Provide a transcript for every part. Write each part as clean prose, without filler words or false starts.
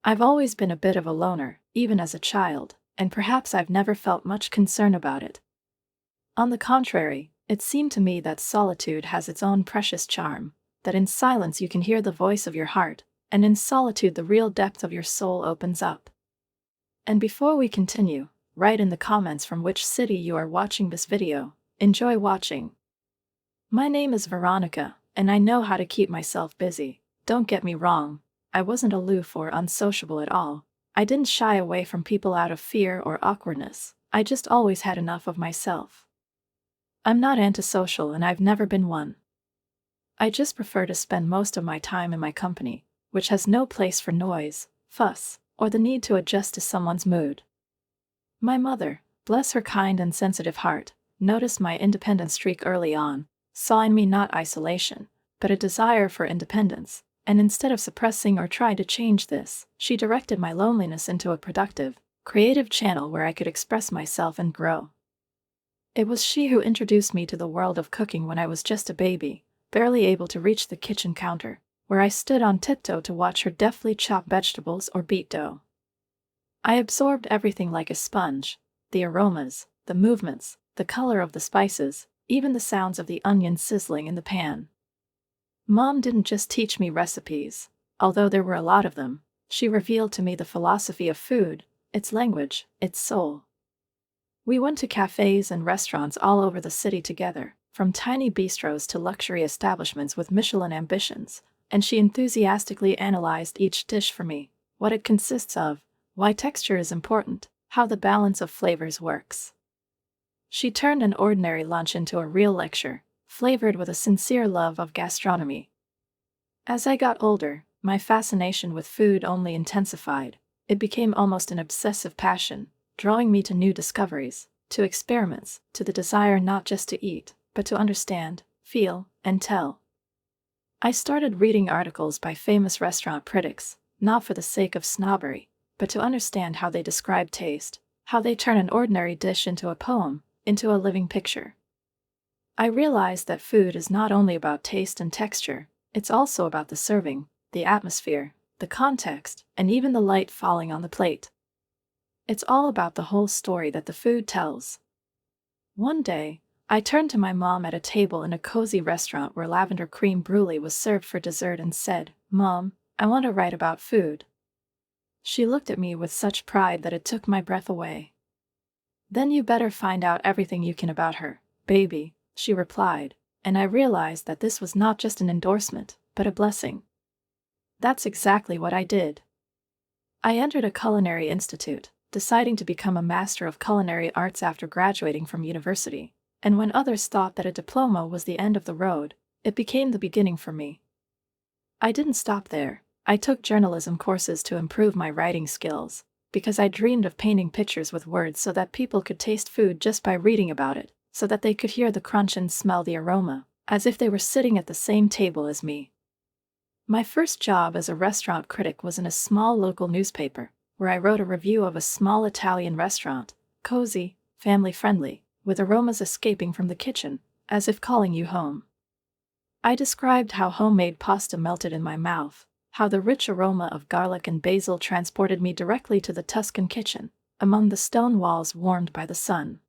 I've always been a bit of a loner, even as a child, and perhaps I've never felt much concern about it. On the contrary, it seemed to me that solitude has its own precious charm, that in silence you can hear the voice of your heart, and in solitude the real depth of your soul opens up. And before we continue, write in the comments from which city you are watching this video. Enjoy watching. My name is Veronica, and I know how to keep myself busy. Don't get me wrong, I wasn't aloof or unsociable at all. I didn't shy away from people out of fear or awkwardness. I just always had enough of myself. I'm not antisocial and I've never been one. I just prefer to spend most of my time in my company, which has no place for noise, fuss, or the need to adjust to someone's mood. My mother, bless her kind and sensitive heart, noticed my independent streak early on, saw in me not isolation, but a desire for independence, and instead of suppressing or trying to change this, she directed my loneliness into a productive, creative channel where I could express myself and grow. It was she who introduced me to the world of cooking when I was just a baby, barely able to reach the kitchen counter, where I stood on tiptoe to watch her deftly chop vegetables or beat dough. I absorbed everything like a sponge, the aromas, the movements, the color of the spices, even the sounds of the onions sizzling in the pan. Mom didn't just teach me recipes, although there were a lot of them. She revealed to me the philosophy of food, its language, its soul. We went to cafes and restaurants all over the city together, from tiny bistros to luxury establishments with Michelin ambitions, and she enthusiastically analyzed each dish for me, what it consists of, why texture is important, how the balance of flavors works. She turned an ordinary lunch into a real lecture, flavored with a sincere love of gastronomy. As I got older, my fascination with food only intensified. It became almost an obsessive passion, drawing me to new discoveries, to experiments, to the desire not just to eat, but to understand, feel, and tell. I started reading articles by famous restaurant critics, not for the sake of snobbery, but to understand how they describe taste, how they turn an ordinary dish into a poem, into a living picture. I realized that food is not only about taste and texture, it's also about the serving, the atmosphere, the context, and even the light falling on the plate. It's all about the whole story that the food tells. One day, I turned to my mom at a table in a cozy restaurant where lavender cream brulee was served for dessert and said, "Mom, I want to write about food." She looked at me with such pride that it took my breath away. "Then you better find out everything you can about her, baby," she replied, and I realized that this was not just an endorsement, but a blessing. That's exactly what I did. I entered a culinary institute, deciding to become a master of culinary arts after graduating from university, and when others thought that a diploma was the end of the road, it became the beginning for me. I didn't stop there. I took journalism courses to improve my writing skills, because I dreamed of painting pictures with words so that people could taste food just by reading about it, so that they could hear the crunch and smell the aroma, as if they were sitting at the same table as me. My first job as a restaurant critic was in a small local newspaper, where I wrote a review of a small Italian restaurant, cozy, family-friendly, with aromas escaping from the kitchen, as if calling you home. I described how homemade pasta melted in my mouth, how the rich aroma of garlic and basil transported me directly to the Tuscan kitchen, among the stone walls warmed by the sun.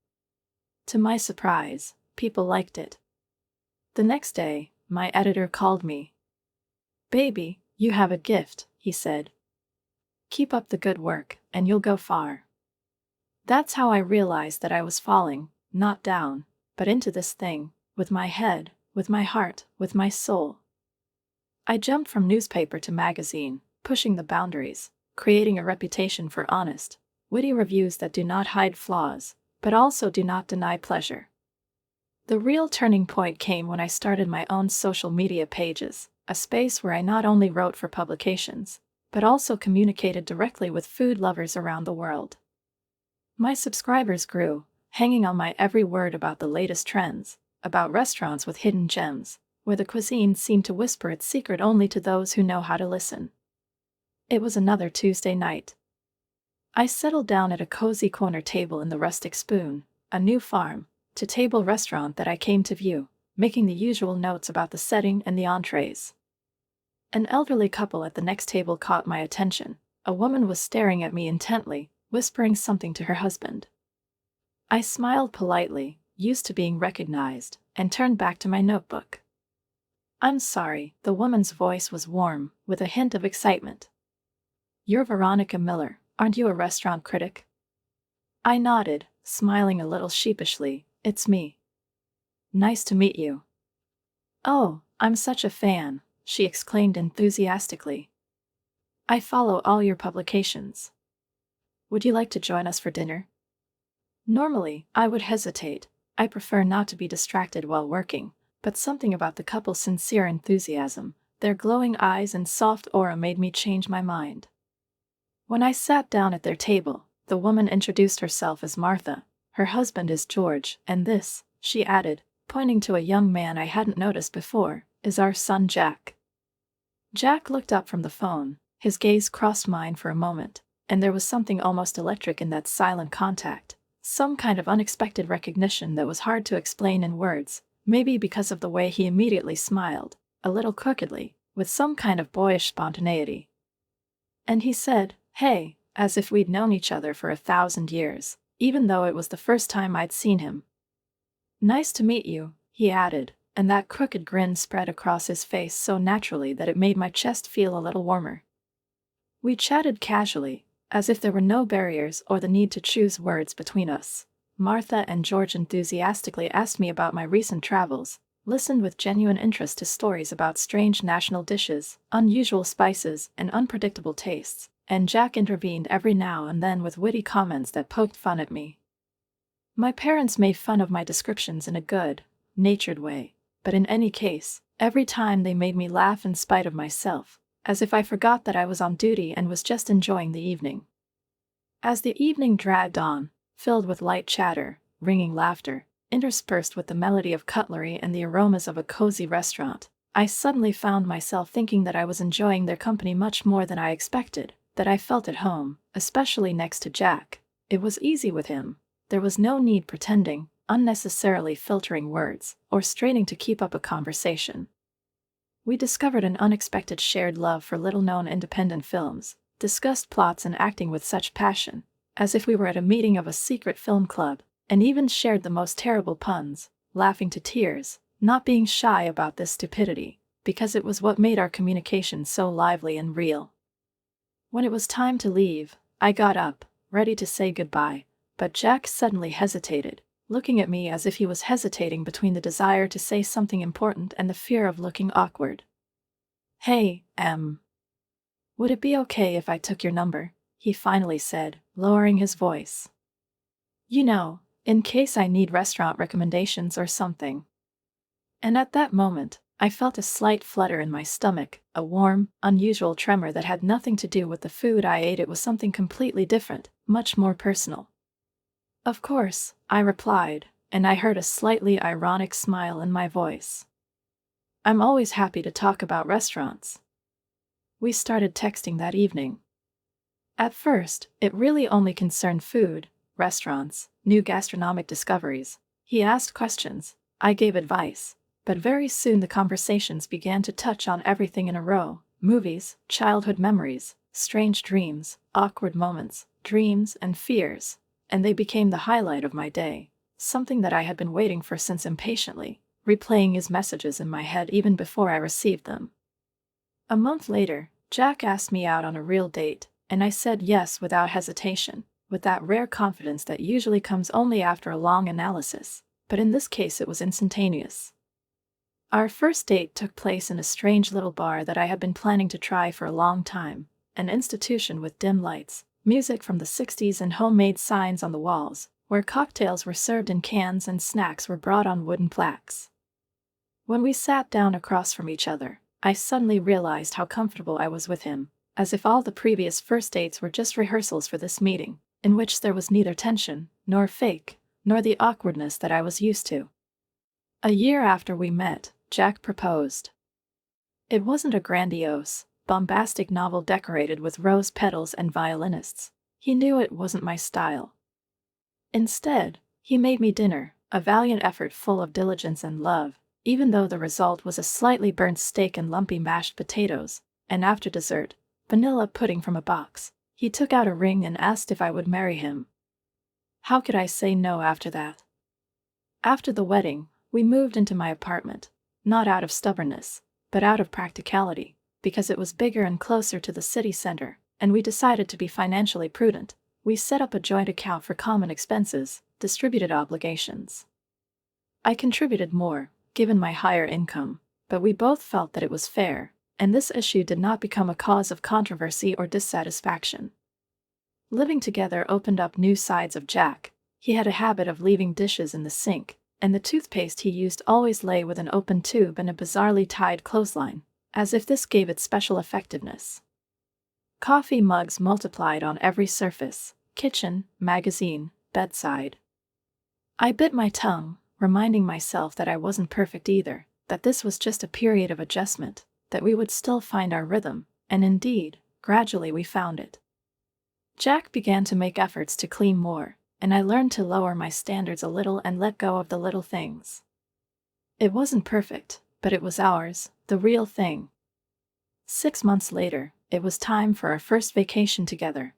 To my surprise, people liked it. The next day, my editor called me. "Baby, you have a gift," he said. "Keep up the good work, and you'll go far." That's how I realized that I was falling, not down, but into this thing, with my head, with my heart, with my soul. I jumped from newspaper to magazine, pushing the boundaries, creating a reputation for honest, witty reviews that do not hide flaws, but also do not deny pleasure. The real turning point came when I started my own social media pages, a space where I not only wrote for publications, but also communicated directly with food lovers around the world. My subscribers grew, hanging on my every word about the latest trends, about restaurants with hidden gems, where the cuisine seemed to whisper its secret only to those who know how to listen. It was another Tuesday night. I settled down at a cozy corner table in the Rustic Spoon, a new farm-to-table restaurant that I came to view, making the usual notes about the setting and the entrees. An elderly couple at the next table caught my attention, A woman was staring at me intently, whispering something to her husband. I smiled politely, used to being recognized, and turned back to my notebook. "I'm sorry," the woman's voice was warm, with a hint of excitement. "You're Veronica Miller, aren't you a restaurant critic?" I nodded, smiling a little sheepishly. "It's me." "Nice to meet you." "Oh, I'm such a fan," she exclaimed enthusiastically. "I follow all your publications. Would you like to join us for dinner?" Normally, I would hesitate. I prefer not to be distracted while working, but something about the couple's sincere enthusiasm, their glowing eyes and soft aura made me change my mind. When I sat down at their table, the woman introduced herself as Martha, her husband is George, and this, she added, pointing to a young man I hadn't noticed before, is our son Jack. Jack looked up from the phone, his gaze crossed mine for a moment, and there was something almost electric in that silent contact, some kind of unexpected recognition that was hard to explain in words, maybe because of the way he immediately smiled, a little crookedly, with some kind of boyish spontaneity. And he said, "Hey," as if we'd known each other for 1,000 years, even though it was the first time I'd seen him. "Nice to meet you," he added, and that crooked grin spread across his face so naturally that it made my chest feel a little warmer. We chatted casually, as if there were no barriers or the need to choose words between us. Martha and George enthusiastically asked me about my recent travels, listened with genuine interest to stories about strange national dishes, unusual spices, and unpredictable tastes, and Jack intervened every now and then with witty comments that poked fun at me. My parents made fun of my descriptions in a good, natured way, but in any case, every time they made me laugh in spite of myself, as if I forgot that I was on duty and was just enjoying the evening. As the evening dragged on, filled with light chatter, ringing laughter, interspersed with the melody of cutlery and the aromas of a cozy restaurant, I suddenly found myself thinking that I was enjoying their company much more than I expected, that I felt at home, especially next to Jack. It was easy with him. There was no need pretending, unnecessarily filtering words, or straining to keep up a conversation. We discovered an unexpected shared love for little-known independent films, discussed plots and acting with such passion, as if we were at a meeting of a secret film club, and even shared the most terrible puns, laughing to tears, not being shy about this stupidity, because it was what made our communication so lively and real. When it was time to leave, I got up, ready to say goodbye, but Jack suddenly hesitated, looking at me as if he was hesitating between the desire to say something important and the fear of looking awkward. "Hey, would it be okay if I took your number?" he finally said, lowering his voice. "You know, in case I need restaurant recommendations or something." And at that moment, I felt a slight flutter in my stomach, a warm, unusual tremor that had nothing to do with the food I ate. It was something completely different, much more personal. "Of course," I replied, and I heard a slightly ironic smile in my voice. "I'm always happy to talk about restaurants." We started texting that evening. At first, it really only concerned food, restaurants, new gastronomic discoveries. He asked questions, I gave advice, but very soon the conversations began to touch on everything in a row: movies, childhood memories, strange dreams, awkward moments, dreams and fears. And they became the highlight of my day, something that I had been waiting for since impatiently, replaying his messages in my head even before I received them. A month later, Jack asked me out on a real date, and I said yes without hesitation, with that rare confidence that usually comes only after a long analysis, but in this case it was instantaneous. Our first date took place in a strange little bar that I had been planning to try for a long time, an institution with dim lights, music from the 60s and homemade signs on the walls, where cocktails were served in cans and snacks were brought on wooden plaques. When we sat down across from each other, I suddenly realized how comfortable I was with him, as if all the previous first dates were just rehearsals for this meeting, in which there was neither tension, nor fake, nor the awkwardness that I was used to. A year after we met, Jack proposed. It wasn't a grandiose, bombastic novel decorated with rose petals and violinists. He knew it wasn't my style. Instead, he made me dinner, a valiant effort full of diligence and love, even though the result was a slightly burnt steak and lumpy mashed potatoes, and after dessert, vanilla pudding from a box, He took out a ring and asked if I would marry him. How could I say no after that? After the wedding, we moved into my apartment, not out of stubbornness, but out of practicality, because it was bigger and closer to the city center, and we decided to be financially prudent. We set up a joint account for common expenses, distributed obligations. I contributed more, given my higher income, but we both felt that it was fair, and this issue did not become a cause of controversy or dissatisfaction. Living together opened up new sides of Jack. He had a habit of leaving dishes in the sink, and the toothpaste he used always lay with an open tube and a bizarrely tied clothesline, as if this gave it special effectiveness. Coffee mugs multiplied on every surface: kitchen, magazine, bedside. I bit my tongue, reminding myself that I wasn't perfect either, that this was just a period of adjustment, that we would still find our rhythm, and indeed, gradually we found it. Jack began to make efforts to clean more, and I learned to lower my standards a little and let go of the little things. It wasn't perfect, but it was ours, the real thing. 6 months later, it was time for our first vacation together.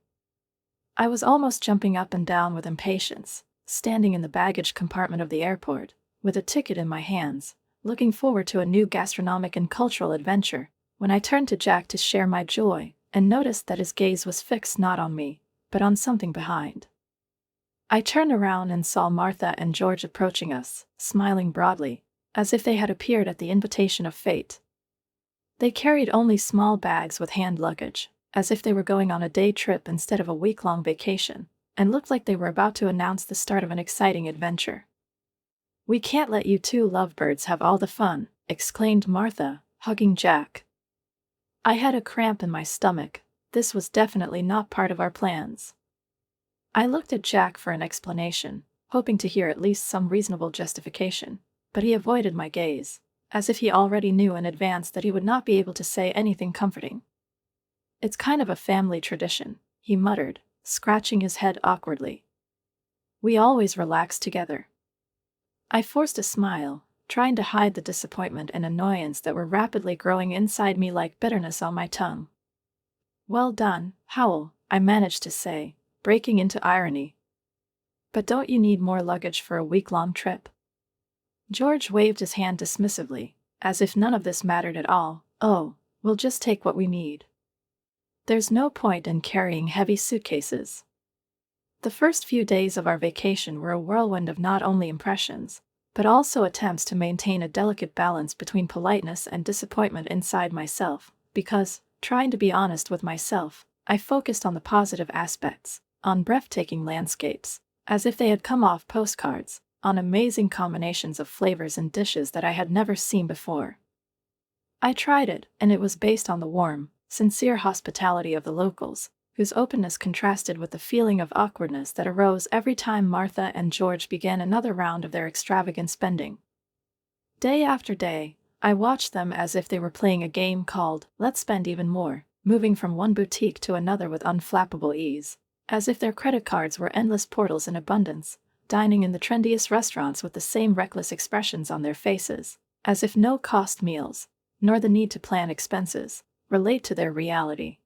I was almost jumping up and down with impatience, standing in the baggage compartment of the airport, with a ticket in my hands, looking forward to a new gastronomic and cultural adventure, when I turned to Jack to share my joy, and noticed that his gaze was fixed not on me, but on something behind. I turned around and saw Martha and George approaching us, smiling broadly, as if they had appeared at the invitation of fate. They carried only small bags with hand luggage, as if they were going on a day trip instead of a week-long vacation, and looked like they were about to announce the start of an exciting adventure. "We can't let you two lovebirds have all the fun," exclaimed Martha, hugging Jack. I had a cramp in my stomach. This was definitely not part of our plans. I looked at Jack for an explanation, hoping to hear at least some reasonable justification, but he avoided my gaze, as if he already knew in advance that he would not be able to say anything comforting. "It's kind of a family tradition," he muttered, scratching his head awkwardly. "We always relax together." I forced a smile, trying to hide the disappointment and annoyance that were rapidly growing inside me like bitterness on my tongue. "Well done, Howell," I managed to say, breaking into irony. "But don't you need more luggage for a week-long trip?" George waved his hand dismissively, as if none of this mattered at all. "Oh, we'll just take what we need. There's no point in carrying heavy suitcases." The first few days of our vacation were a whirlwind of not only impressions, but also attempts to maintain a delicate balance between politeness and disappointment inside myself, because, trying to be honest with myself, I focused on the positive aspects, on breathtaking landscapes, as if they had come off postcards, on amazing combinations of flavors and dishes that I had never seen before. I tried it, and it was based on the warm, sincere hospitality of the locals, whose openness contrasted with the feeling of awkwardness that arose every time Martha and George began another round of their extravagant spending. Day after day, I watched them as if they were playing a game called "Let's Spend Even More," moving from one boutique to another with unflappable ease, as if their credit cards were endless portals in abundance, dining in the trendiest restaurants with the same reckless expressions on their faces, as if no cost meals, nor the need to plan expenses, relate to their reality.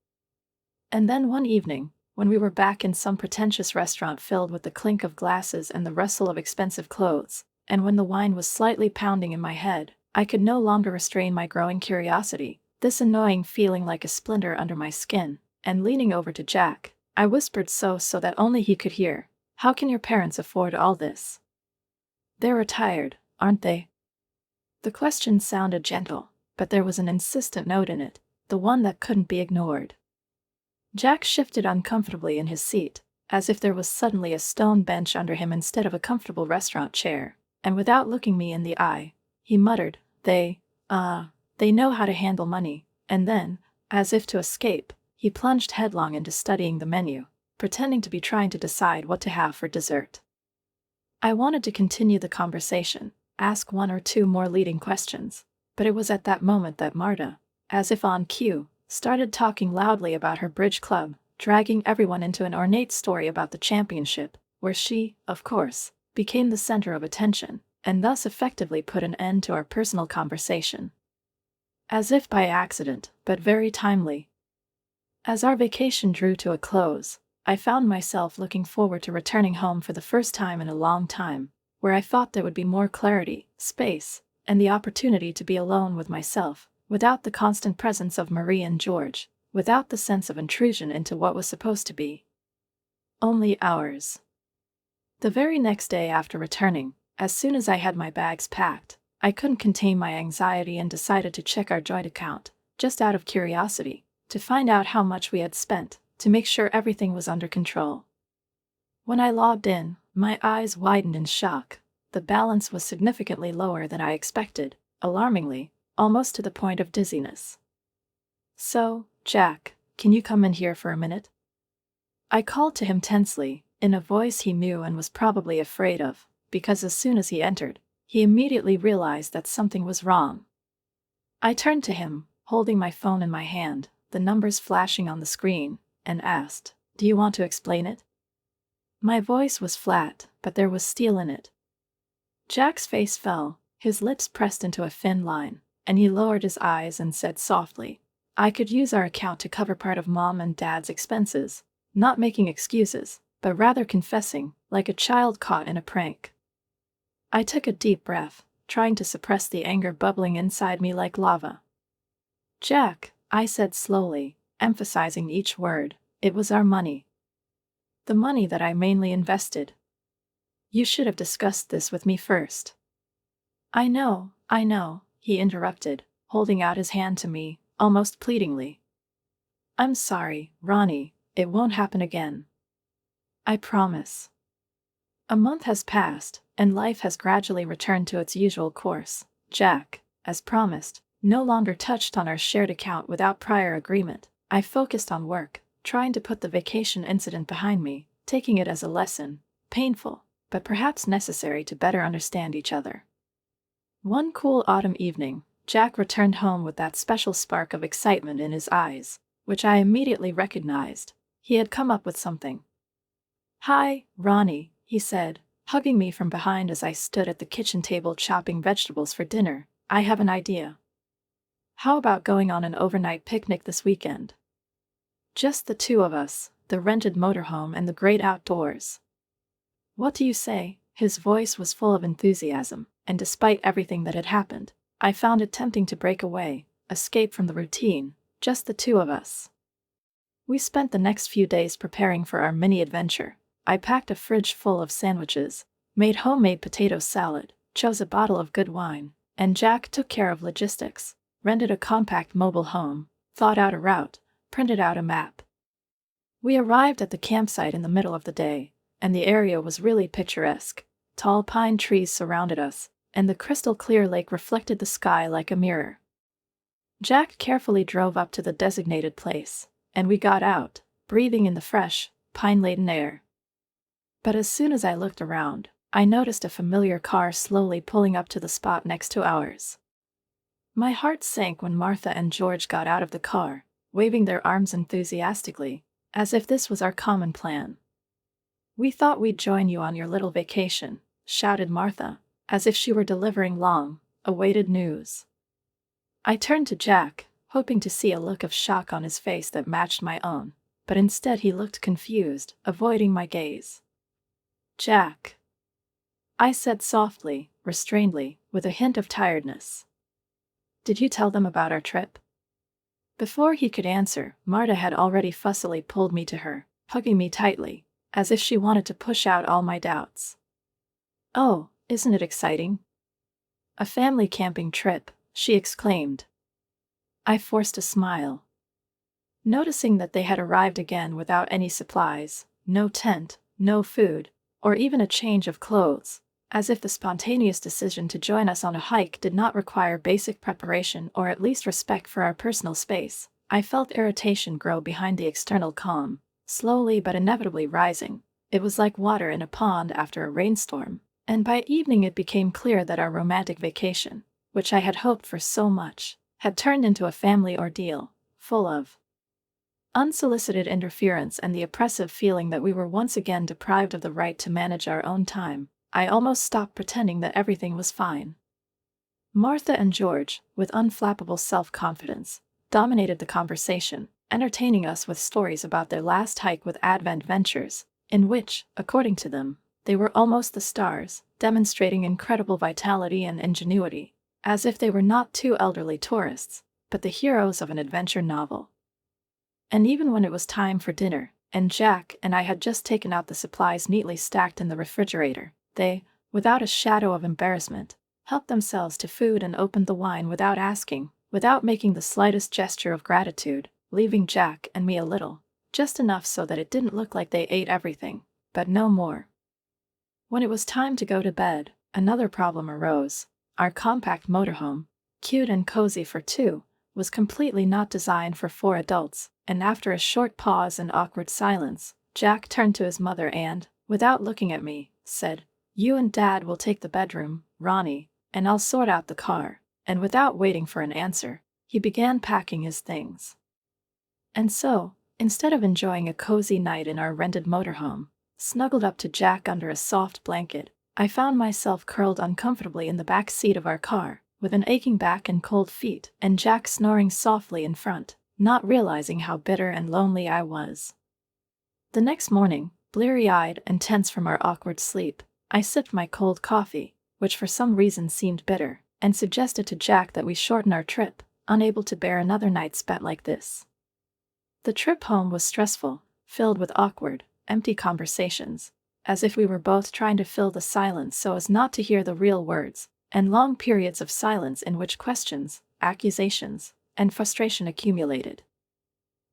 And then one evening, when we were back in some pretentious restaurant filled with the clink of glasses and the rustle of expensive clothes, and when the wine was slightly pounding in my head, I could no longer restrain my growing curiosity, this annoying feeling like a splinter under my skin, and leaning over to Jack, I whispered so that only he could hear, "How can your parents afford all this? They're retired, aren't they?" The question sounded gentle, but there was an insistent note in it, the one that couldn't be ignored. Jack shifted uncomfortably in his seat, as if there was suddenly a stone bench under him instead of a comfortable restaurant chair, and without looking me in the eye, he muttered, they know how to handle money," and then, as if to escape, he plunged headlong into studying the menu, pretending to be trying to decide what to have for dessert. I wanted to continue the conversation, ask one or two more leading questions, but it was at that moment that Marta, as if on cue, started talking loudly about her bridge club, dragging everyone into an ornate story about the championship, where she, of course, became the center of attention, and thus effectively put an end to our personal conversation. As if by accident, but very timely. As our vacation drew to a close, I found myself looking forward to returning home for the first time in a long time, where I thought there would be more clarity, space, and the opportunity to be alone with myself, without the constant presence of Marie and George, without the sense of intrusion into what was supposed to be only ours. The very next day after returning, as soon as I had my bags packed, I couldn't contain my anxiety and decided to check our joint account, just out of curiosity, to find out how much we had spent, to make sure everything was under control. When I logged in, my eyes widened in shock. The balance was significantly lower than I expected, alarmingly, almost to the point of dizziness. "So, Jack, can you come in here for a minute?" I called to him tensely, in a voice he knew and was probably afraid of, because as soon as he entered, he immediately realized that something was wrong. I turned to him, holding my phone in my hand, the numbers flashing on the screen, and asked, "Do you want to explain it?" My voice was flat, but there was steel in it. Jack's face fell, his lips pressed into a thin line, and he lowered his eyes and said softly, "I could use our account to cover part of Mom and Dad's expenses," not making excuses, but rather confessing, like a child caught in a prank. I took a deep breath, trying to suppress the anger bubbling inside me like lava. "Jack," I said slowly, emphasizing each word, "it was our money. The money that I mainly invested. You should have discussed this with me first." I know," he interrupted, holding out his hand to me, almost pleadingly. "I'm sorry, Ronnie, it won't happen again. I promise." A month has passed, and life has gradually returned to its usual course. Jack, as promised, no longer touched on our shared account without prior agreement. I focused on work, trying to put the vacation incident behind me, taking it as a lesson, painful, but perhaps necessary to better understand each other. One cool autumn evening, Jack returned home with that special spark of excitement in his eyes, which I immediately recognized. He had come up with something. "Hi, Ronnie," he said, hugging me from behind as I stood at the kitchen table chopping vegetables for dinner. "I have an idea. How about going on an overnight picnic this weekend? Just the two of us, the rented motorhome and the great outdoors. What do you say?" His voice was full of enthusiasm, and despite everything that had happened, I found it tempting to break away, escape from the routine, just the two of us. We spent the next few days preparing for our mini-adventure. I packed a fridge full of sandwiches, made homemade potato salad, chose a bottle of good wine, and Jack took care of logistics, rented a compact mobile home, thought out a route, printed out a map. We arrived at the campsite in the middle of the day, and the area was really picturesque. Tall pine trees surrounded us, and the crystal-clear lake reflected the sky like a mirror. Jack carefully drove up to the designated place, and we got out, breathing in the fresh, pine-laden air. But as soon as I looked around, I noticed a familiar car slowly pulling up to the spot next to ours. My heart sank when Martha and George got out of the car, waving their arms enthusiastically, as if this was our common plan. "We thought we'd join you on your little vacation," shouted Martha, as if she were delivering long-awaited news. I turned to Jack, hoping to see a look of shock on his face that matched my own, but instead he looked confused, avoiding my gaze. "Jack," I said softly, restrainedly, with a hint of tiredness. "Did you tell them about our trip?" Before he could answer, Marta had already fussily pulled me to her, hugging me tightly, as if she wanted to push out all my doubts. "Oh, isn't it exciting? A family camping trip," she exclaimed. I forced a smile. Noticing that they had arrived again without any supplies, no tent, no food, or even a change of clothes, as if the spontaneous decision to join us on a hike did not require basic preparation or at least respect for our personal space, I felt irritation grow behind the external calm, slowly but inevitably rising. It was like water in a pond after a rainstorm, and by evening it became clear that our romantic vacation, which I had hoped for so much, had turned into a family ordeal, full of unsolicited interference and the oppressive feeling that we were once again deprived of the right to manage our own time. I almost stopped pretending that everything was fine. Martha and George, with unflappable self-confidence, dominated the conversation, entertaining us with stories about their last hike with Advent Ventures, in which, according to them, they were almost the stars, demonstrating incredible vitality and ingenuity, as if they were not two elderly tourists, but the heroes of an adventure novel. And even when it was time for dinner, and Jack and I had just taken out the supplies neatly stacked in the refrigerator, they, without a shadow of embarrassment, helped themselves to food and opened the wine without asking, without making the slightest gesture of gratitude, leaving Jack and me a little, just enough so that it didn't look like they ate everything, but no more. When it was time to go to bed, another problem arose. Our compact motorhome, cute and cozy for two, was completely not designed for four adults, and after a short pause and awkward silence, Jack turned to his mother and, without looking at me, said, "You and Dad will take the bedroom, Ronnie, and I'll sort out the car," and without waiting for an answer, he began packing his things. And so, instead of enjoying a cozy night in our rented motorhome, snuggled up to Jack under a soft blanket, I found myself curled uncomfortably in the back seat of our car, with an aching back and cold feet, and Jack snoring softly in front, not realizing how bitter and lonely I was. The next morning, bleary-eyed and tense from our awkward sleep, I sipped my cold coffee, which for some reason seemed bitter, and suggested to Jack that we shorten our trip, unable to bear another night spent like this. The trip home was stressful, filled with awkward, empty conversations, as if we were both trying to fill the silence so as not to hear the real words, and long periods of silence in which questions, accusations, and frustration accumulated.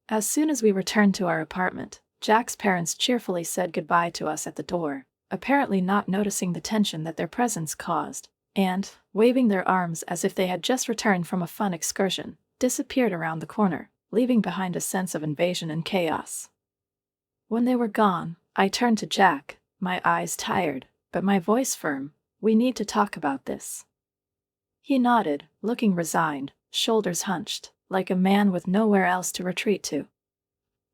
As soon as we returned to our apartment, Jack's parents cheerfully said goodbye to us at the door, apparently not noticing the tension that their presence caused, and, waving their arms as if they had just returned from a fun excursion, disappeared around the corner, leaving behind a sense of invasion and chaos. When they were gone, I turned to Jack, my eyes tired, but my voice firm. "We need to talk about this." He nodded, looking resigned, shoulders hunched, like a man with nowhere else to retreat to.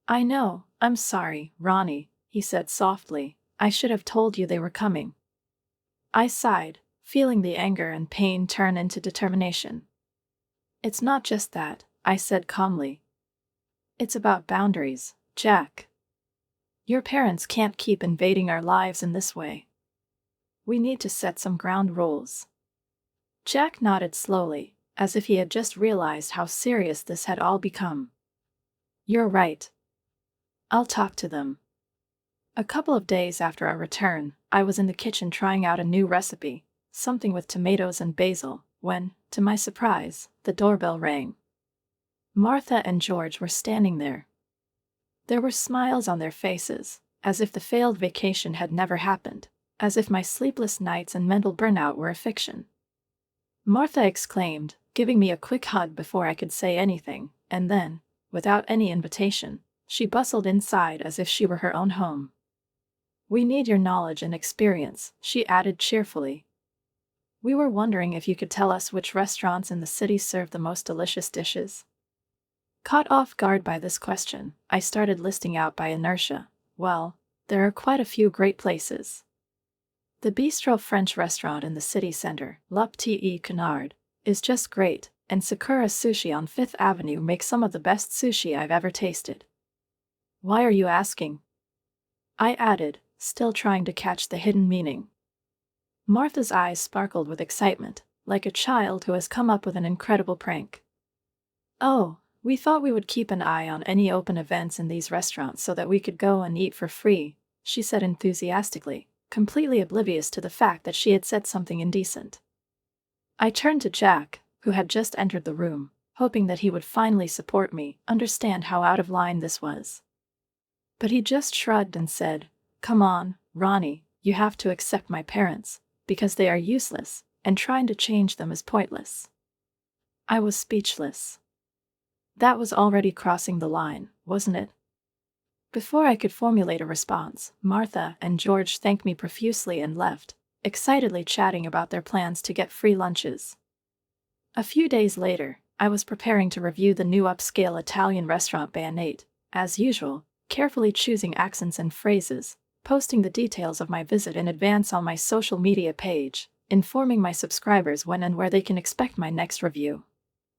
"I know, I'm sorry, Ronnie," he said softly. "I should have told you they were coming." I sighed, feeling the anger and pain turn into determination. "It's not just that," I said calmly. "It's about boundaries, Jack. Your parents can't keep invading our lives in this way. We need to set some ground rules." Jack nodded slowly, as if he had just realized how serious this had all become. "You're right. I'll talk to them." A couple of days after our return, I was in the kitchen trying out a new recipe, something with tomatoes and basil, when, to my surprise, the doorbell rang. Martha and George were standing there. There were smiles on their faces, as if the failed vacation had never happened, as if my sleepless nights and mental burnout were a fiction. Martha exclaimed, giving me a quick hug before I could say anything, and then, without any invitation, she bustled inside as if she were her own home. "We need your knowledge and experience," she added cheerfully. "We were wondering if you could tell us which restaurants in the city serve the most delicious dishes." Caught off guard by this question, I started listing out by inertia. "Well, there are quite a few great places. The Bistro French restaurant in the city center, Le Petit Canard, is just great, and Sakura Sushi on 5th Avenue makes some of the best sushi I've ever tasted." "Why are you asking?" I added, still trying to catch the hidden meaning. Martha's eyes sparkled with excitement, like a child who has come up with an incredible prank. "Oh, we thought we would keep an eye on any open events in these restaurants so that we could go and eat for free," she said enthusiastically, completely oblivious to the fact that she had said something indecent. I turned to Jack, who had just entered the room, hoping that he would finally support me, understand how out of line this was. But he just shrugged and said, "Come on, Ronnie, you have to accept my parents, because they are useless, and trying to change them is pointless." I was speechless. That was already crossing the line, wasn't it? Before I could formulate a response, Martha and George thanked me profusely and left, excitedly chatting about their plans to get free lunches. A few days later, I was preparing to review the new upscale Italian restaurant Banate, as usual, carefully choosing accents and phrases, posting the details of my visit in advance on my social media page, informing my subscribers when and where they can expect my next review.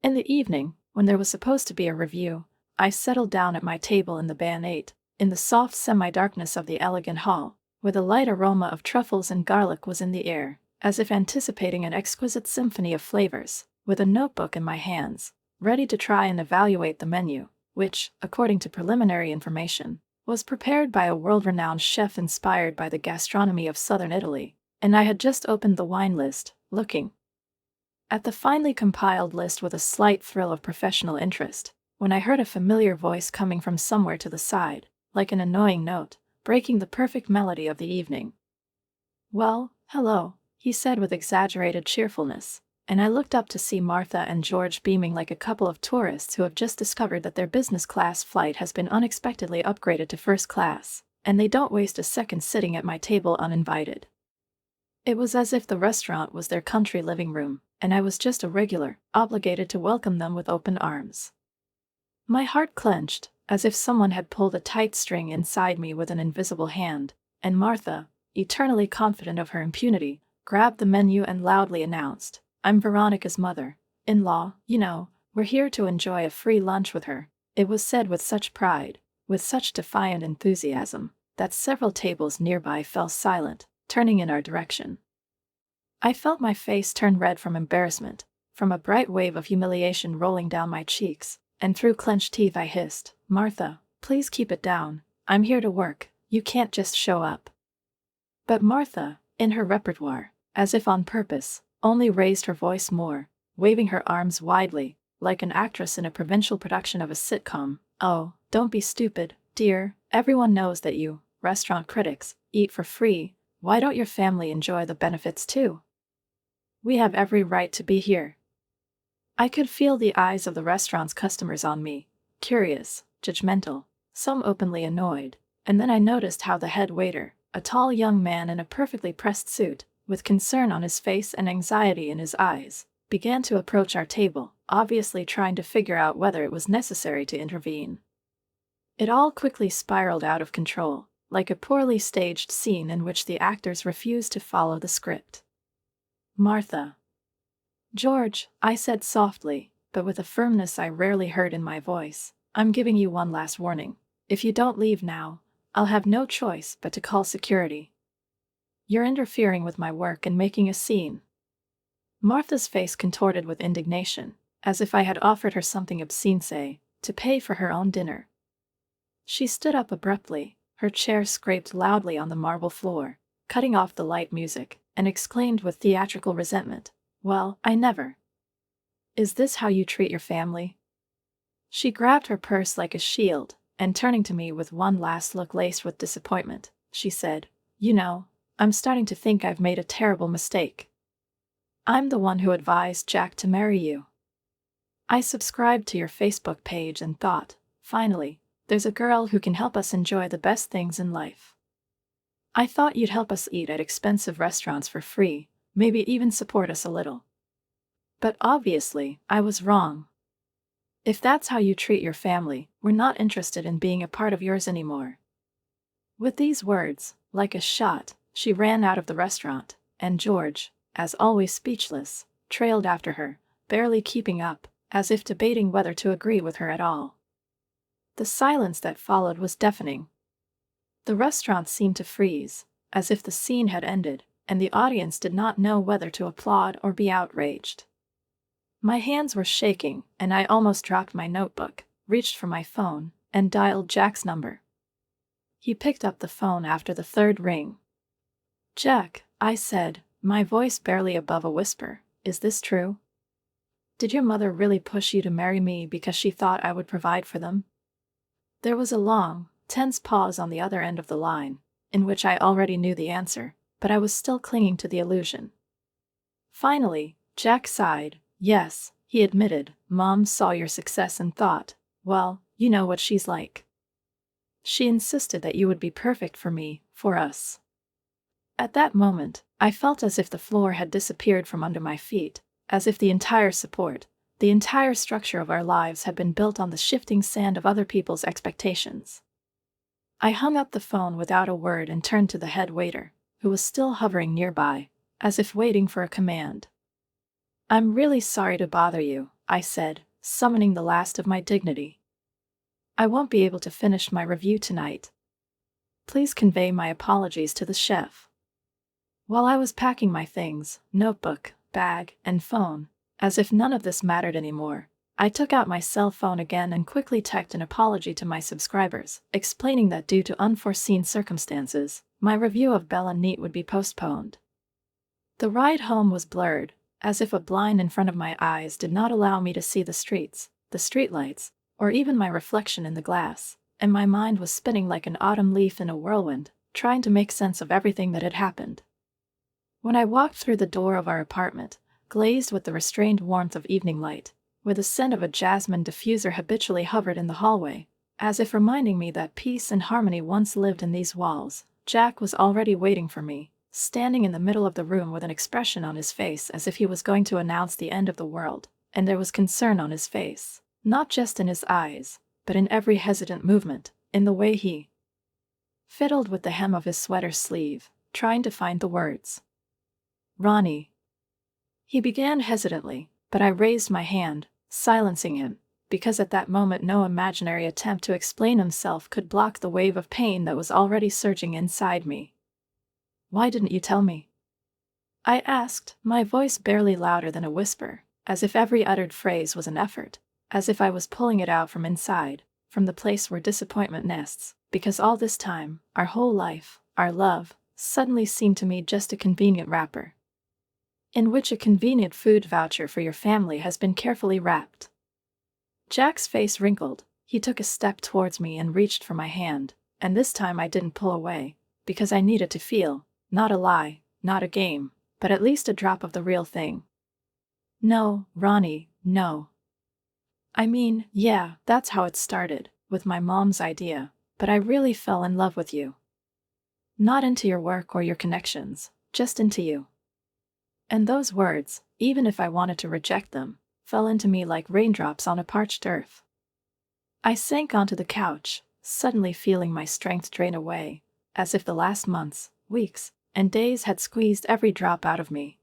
In the evening, when there was supposed to be a review, I settled down at my table in the banquette, in the soft semi-darkness of the elegant hall, where the light aroma of truffles and garlic was in the air, as if anticipating an exquisite symphony of flavors, with a notebook in my hands, ready to try and evaluate the menu, which, according to preliminary information, was prepared by a world-renowned chef inspired by the gastronomy of southern Italy, and I had just opened the wine list, looking at the finely compiled list with a slight thrill of professional interest, when I heard a familiar voice coming from somewhere to the side, like an annoying note, breaking the perfect melody of the evening. "Well, hello," he said with exaggerated cheerfulness, and I looked up to see Martha and George beaming like a couple of tourists who have just discovered that their business class flight has been unexpectedly upgraded to first class, and they don't waste a second sitting at my table uninvited. It was as if the restaurant was their country living room, and I was just a regular, obligated to welcome them with open arms. My heart clenched, as if someone had pulled a tight string inside me with an invisible hand, and Martha, eternally confident of her impunity, grabbed the menu and loudly announced, "I'm Veronica's mother-in-law, you know, we're here to enjoy a free lunch with her." It was said with such pride, with such defiant enthusiasm, that several tables nearby fell silent, turning in our direction. I felt my face turn red from embarrassment, from a bright wave of humiliation rolling down my cheeks, and through clenched teeth I hissed, "Martha, please keep it down. I'm here to work, you can't just show up." But Martha, in her repertoire, as if on purpose, only raised her voice more, waving her arms widely, like an actress in a provincial production of a sitcom. "Oh, don't be stupid, dear, everyone knows that you, restaurant critics, eat for free. Why don't your family enjoy the benefits too? We have every right to be here." I could feel the eyes of the restaurant's customers on me, curious, judgmental, some openly annoyed, and then I noticed how the head waiter, a tall young man in a perfectly pressed suit, with concern on his face and anxiety in his eyes, began to approach our table, obviously trying to figure out whether it was necessary to intervene. It all quickly spiraled out of control, like a poorly staged scene in which the actors refused to follow the script. "Martha." "George," I said softly, but with a firmness I rarely heard in my voice, "I'm giving you one last warning. If you don't leave now, I'll have no choice but to call security. You're interfering with my work and making a scene." Martha's face contorted with indignation, as if I had offered her something obscene, say, to pay for her own dinner. She stood up abruptly, her chair scraped loudly on the marble floor, cutting off the light music, and exclaimed with theatrical resentment, "Well, I never. Is this how you treat your family?" She grabbed her purse like a shield, and turning to me with one last look laced with disappointment, she said, "You know, I'm starting to think I've made a terrible mistake. I'm the one who advised Jack to marry you. I subscribed to your Facebook page and thought, finally, there's a girl who can help us enjoy the best things in life. I thought you'd help us eat at expensive restaurants for free, maybe even support us a little. But obviously, I was wrong. If that's how you treat your family, we're not interested in being a part of yours anymore." With these words, like a shot, she ran out of the restaurant, and George, as always speechless, trailed after her, barely keeping up, as if debating whether to agree with her at all. The silence that followed was deafening. The restaurant seemed to freeze, as if the scene had ended, and the audience did not know whether to applaud or be outraged. My hands were shaking, and I almost dropped my notebook, reached for my phone, and dialed Jack's number. He picked up the phone after the third ring. "Jack," I said, my voice barely above a whisper, "is this true? Did your mother really push you to marry me because she thought I would provide for them?" There was a long, tense pause on the other end of the line, in which I already knew the answer, but I was still clinging to the illusion. Finally, Jack sighed. "Yes," he admitted, "Mom saw your success and thought, well, you know what she's like. She insisted that you would be perfect for me, for us." At that moment, I felt as if the floor had disappeared from under my feet, as if the entire support, the entire structure of our lives had been built on the shifting sand of other people's expectations. I hung up the phone without a word and turned to the head waiter, who was still hovering nearby, as if waiting for a command. "I'm really sorry to bother you," I said, summoning the last of my dignity. I won't be able to finish my review tonight. Please convey my apologies to the chef. While I was packing my things, notebook, bag, and phone, as if none of this mattered anymore, I took out my cell phone again and quickly typed an apology to my subscribers, explaining that due to unforeseen circumstances, my review of Bella Neat would be postponed. The ride home was blurred, as if a blind in front of my eyes did not allow me to see the streets, the streetlights, or even my reflection in the glass, and my mind was spinning like an autumn leaf in a whirlwind, trying to make sense of everything that had happened. When I walked through the door of our apartment, glazed with the restrained warmth of evening light, where the scent of a jasmine diffuser habitually hovered in the hallway, as if reminding me that peace and harmony once lived in these walls, Jack was already waiting for me, standing in the middle of the room with an expression on his face as if he was going to announce the end of the world, and there was concern on his face, not just in his eyes, but in every hesitant movement, in the way he fiddled with the hem of his sweater sleeve, trying to find the words. "Ronnie," he began hesitantly, but I raised my hand, silencing him, because at that moment no imaginary attempt to explain himself could block the wave of pain that was already surging inside me. "Why didn't you tell me?" I asked, my voice barely louder than a whisper, as if every uttered phrase was an effort, as if I was pulling it out from inside, from the place where disappointment nests, because all this time, our whole life, our love, suddenly seemed to me just a convenient wrapper, in which a convenient food voucher for your family has been carefully wrapped. Jack's face wrinkled. He took a step towards me and reached for my hand, and this time I didn't pull away, because I needed to feel, not a lie, not a game, but at least a drop of the real thing. "No, Ronnie, no. I mean, yeah, that's how it started, with my mom's idea, but I really fell in love with you. Not into your work or your connections, just into you." And those words, even if I wanted to reject them, fell into me like raindrops on a parched earth. I sank onto the couch, suddenly feeling my strength drain away, as if the last months, weeks, and days had squeezed every drop out of me.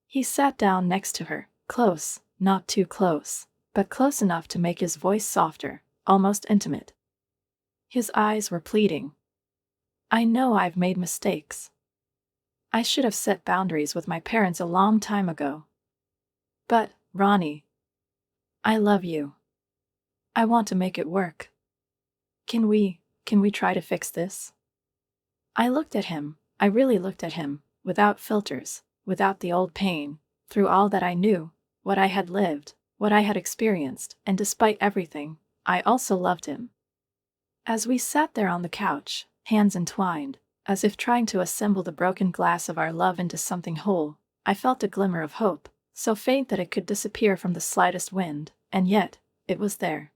He sat down next to her, close, not too close, but close enough to make his voice softer, almost intimate. His eyes were pleading. "I know I've made mistakes. I should have set boundaries with my parents a long time ago. But, Ronnie, I love you. I want to make it work. Can we try to fix this?" I looked at him, I really looked at him, without filters, without the old pain, through all that I knew, what I had lived, what I had experienced, and despite everything, I also loved him. As we sat there on the couch, hands entwined, as if trying to assemble the broken glass of our love into something whole, I felt a glimmer of hope, so faint that it could disappear from the slightest wind, and yet, it was there.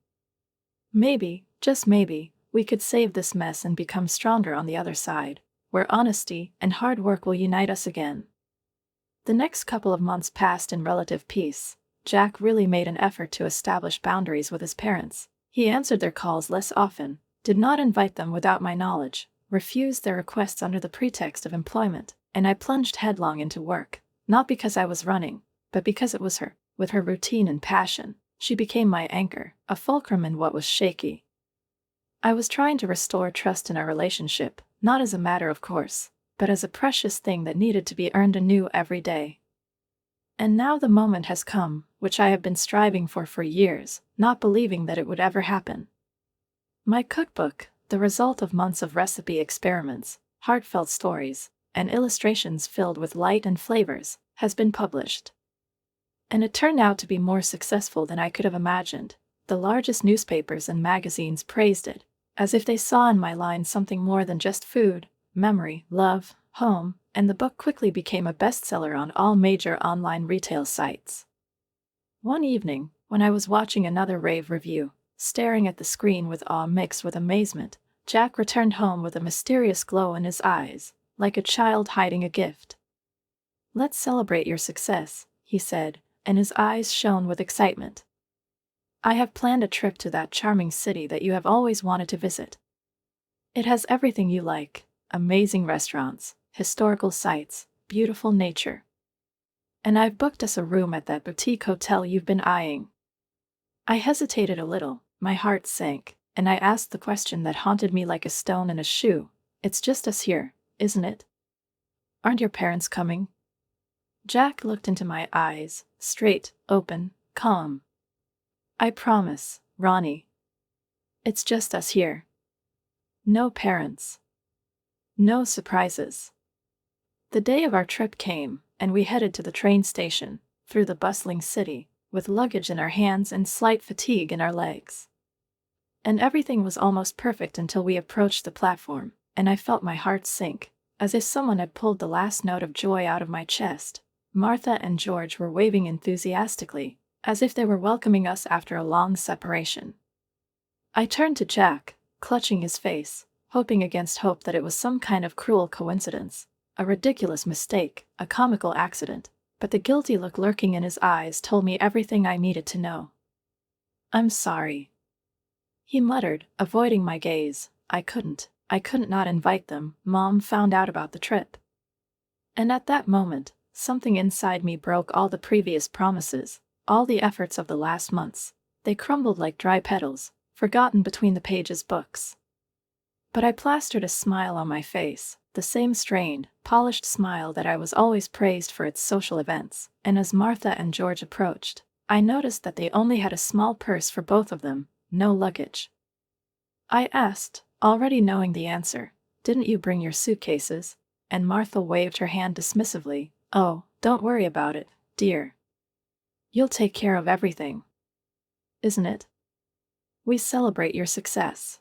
Maybe, just maybe, we could save this mess and become stronger on the other side, where honesty and hard work will unite us again. The next couple of months passed in relative peace. Jack really made an effort to establish boundaries with his parents. He answered their calls less often, did not invite them without my knowledge, refused their requests under the pretext of employment, and I plunged headlong into work, not because I was running, but because it was her. With her routine and passion, she became my anchor, a fulcrum in what was shaky. I was trying to restore trust in our relationship, not as a matter of course, but as a precious thing that needed to be earned anew every day. And now the moment has come, which I have been striving for years, not believing that it would ever happen. My cookbook, the result of months of recipe experiments, heartfelt stories, and illustrations filled with light and flavors, has been published. And it turned out to be more successful than I could have imagined. The largest newspapers and magazines praised it, as if they saw in my line something more than just food, memory, love, home, and the book quickly became a bestseller on all major online retail sites. One evening, when I was watching another rave review, staring at the screen with awe mixed with amazement, Jack returned home with a mysterious glow in his eyes, like a child hiding a gift. "Let's celebrate your success," he said, and his eyes shone with excitement. "I have planned a trip to that charming city that you have always wanted to visit. It has everything you like, amazing restaurants, historical sites, beautiful nature. And I've booked us a room at that boutique hotel you've been eyeing." I hesitated a little, my heart sank, and I asked the question that haunted me like a stone in a shoe. It's just us here, isn't it? Aren't your parents coming? Jack looked into my eyes, straight, open, calm. I promise, Ronnie. It's just us here. No parents. No surprises. The day of our trip came, and we headed to the train station, through the bustling city, with luggage in our hands and slight fatigue in our legs. And everything was almost perfect until we approached the platform, and I felt my heart sink, as if someone had pulled the last note of joy out of my chest. Martha and George were waving enthusiastically, as if they were welcoming us after a long separation. I turned to Jack, clutching his face, hoping against hope that it was some kind of cruel coincidence, a ridiculous mistake, a comical accident, but the guilty look lurking in his eyes told me everything I needed to know. I'm sorry, he muttered, avoiding my gaze. I couldn't not invite them. Mom found out about the trip. And at that moment, something inside me broke all the previous promises, all the efforts of the last months. They crumbled like dry petals, forgotten between the pages books. But I plastered a smile on my face, the same strained, polished smile that I was always praised for its social events, and as Martha and George approached, I noticed that they only had a small purse for both of them, no luggage. I asked, already knowing the answer, "Didn't you bring your suitcases?" And Martha waved her hand dismissively. "Oh, don't worry about it, dear. You'll take care of everything. Isn't it? We celebrate your success."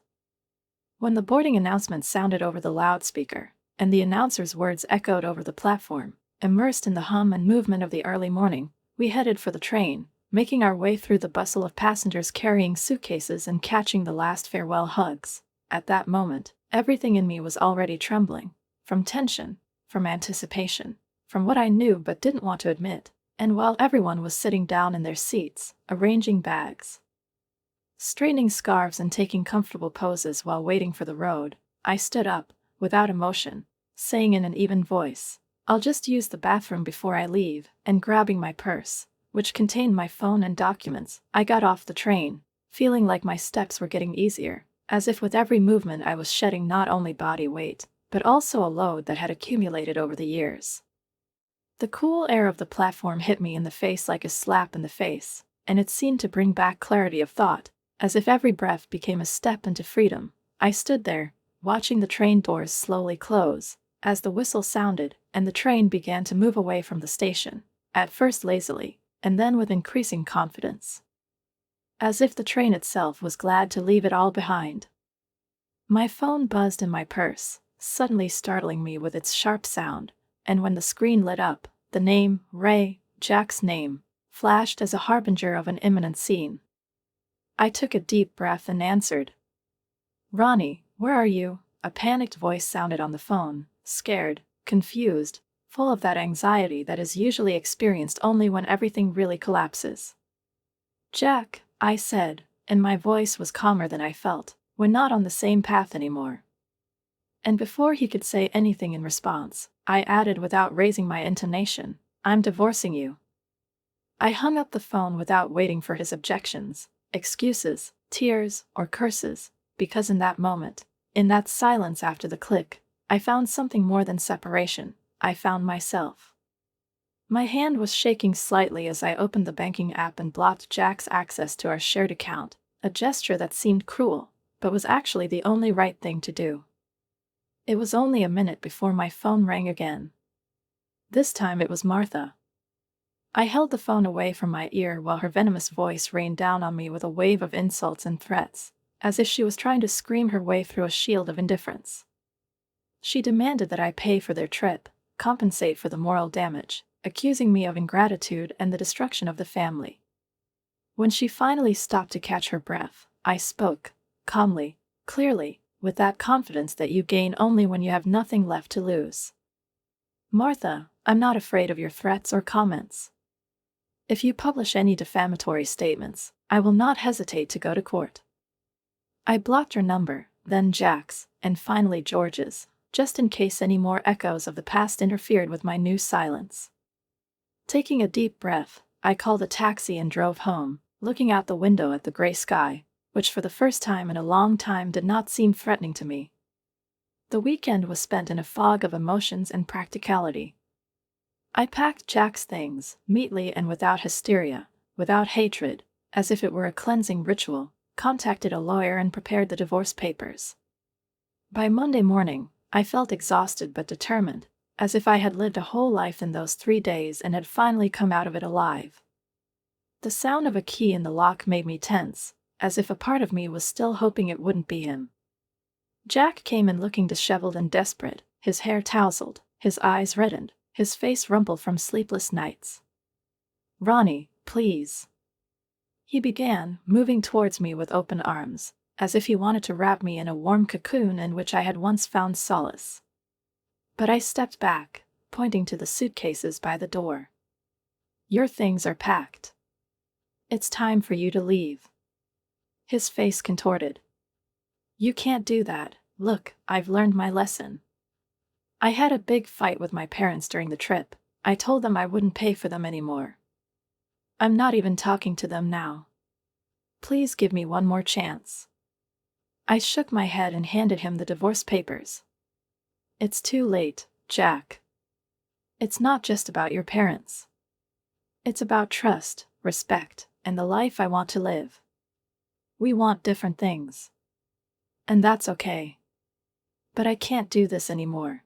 When the boarding announcement sounded over the loudspeaker, and the announcer's words echoed over the platform, immersed in the hum and movement of the early morning, we headed for the train, making our way through the bustle of passengers carrying suitcases and catching the last farewell hugs. At that moment, everything in me was already trembling, from tension, from anticipation, from what I knew but didn't want to admit, and while everyone was sitting down in their seats, arranging bags, straightening scarves and taking comfortable poses while waiting for the road, I stood up, without emotion, saying in an even voice, "I'll just use the bathroom before I leave," and grabbing my purse, which contained my phone and documents, I got off the train, feeling like my steps were getting easier, as if with every movement I was shedding not only body weight, but also a load that had accumulated over the years. The cool air of the platform hit me in the face like a slap in the face, and it seemed to bring back clarity of thought, as if every breath became a step into freedom. I stood there, watching the train doors slowly close, as the whistle sounded and the train began to move away from the station, at first lazily, and then with increasing confidence, as if the train itself was glad to leave it all behind. My phone buzzed in my purse, suddenly startling me with its sharp sound, and when the screen lit up, the name, Ray, Jack's name, flashed as a harbinger of an imminent scene. I took a deep breath and answered. "Ronnie, where are you?" A panicked voice sounded on the phone, scared, confused, full of that anxiety that is usually experienced only when everything really collapses. "Jack," I said, and my voice was calmer than I felt. "We're not on the same path anymore." And before he could say anything in response, I added without raising my intonation, "I'm divorcing you." I hung up the phone without waiting for his objections, excuses, tears, or curses, because in that moment, in that silence after the click, I found something more than separation. I found myself. My hand was shaking slightly as I opened the banking app and blocked Jack's access to our shared account, a gesture that seemed cruel, but was actually the only right thing to do. It was only a minute before my phone rang again. This time it was Martha. I held the phone away from my ear while her venomous voice rained down on me with a wave of insults and threats, as if she was trying to scream her way through a shield of indifference. She demanded that I pay for their trip, compensate for the moral damage, accusing me of ingratitude and the destruction of the family. When she finally stopped to catch her breath, I spoke, calmly, clearly, with that confidence that you gain only when you have nothing left to lose. "Martha, I'm not afraid of your threats or comments. If you publish any defamatory statements, I will not hesitate to go to court." I blocked her number, then Jack's, and finally George's, just in case any more echoes of the past interfered with my new silence. Taking a deep breath, I called a taxi and drove home, looking out the window at the gray sky, which for the first time in a long time did not seem threatening to me. The weekend was spent in a fog of emotions and practicality. I packed Jack's things, neatly and without hysteria, without hatred, as if it were a cleansing ritual, contacted a lawyer and prepared the divorce papers. By Monday morning, I felt exhausted but determined, as if I had lived a whole life in those 3 days and had finally come out of it alive. The sound of a key in the lock made me tense, as if a part of me was still hoping it wouldn't be him. Jack came in looking disheveled and desperate, his hair tousled, his eyes reddened, his face rumpled from sleepless nights. "Ronnie, please," he began, moving towards me with open arms, as if he wanted to wrap me in a warm cocoon in which I had once found solace. But I stepped back, pointing to the suitcases by the door. "Your things are packed. It's time for you to leave." His face contorted. "You can't do that. Look, I've learned my lesson. I had a big fight with my parents during the trip. I told them I wouldn't pay for them anymore. I'm not even talking to them now. Please give me one more chance." I shook my head and handed him the divorce papers. "It's too late, Jack. It's not just about your parents. It's about trust, respect, and the life I want to live. We want different things. And that's okay. But I can't do this anymore."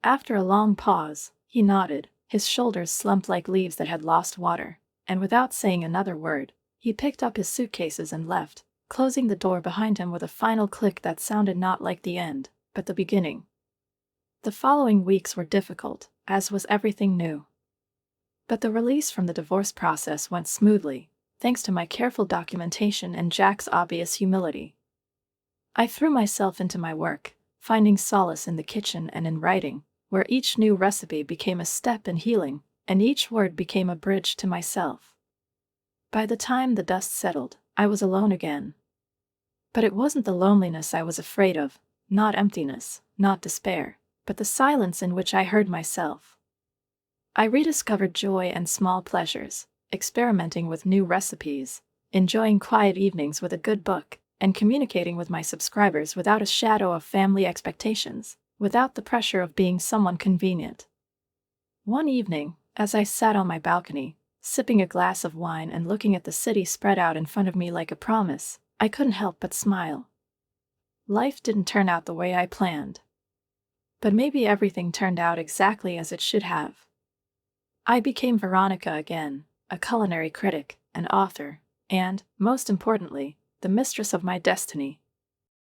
After a long pause, he nodded, his shoulders slumped like leaves that had lost water, and without saying another word, he picked up his suitcases and left, closing the door behind him with a final click that sounded not like the end, but the beginning. The following weeks were difficult, as was everything new. But the release from the divorce process went smoothly, thanks to my careful documentation and Jack's obvious humility. I threw myself into my work, finding solace in the kitchen and in writing, where each new recipe became a step in healing, and each word became a bridge to myself. By the time the dust settled, I was alone again. But it wasn't the loneliness I was afraid of, not emptiness, not despair, but the silence in which I heard myself. I rediscovered joy and small pleasures, experimenting with new recipes, enjoying quiet evenings with a good book, and communicating with my subscribers without a shadow of family expectations, without the pressure of being someone convenient. One evening, as I sat on my balcony, sipping a glass of wine and looking at the city spread out in front of me like a promise, I couldn't help but smile. Life didn't turn out the way I planned. But maybe everything turned out exactly as it should have. I became Veronica again, a culinary critic, an author, and, most importantly, the mistress of my destiny.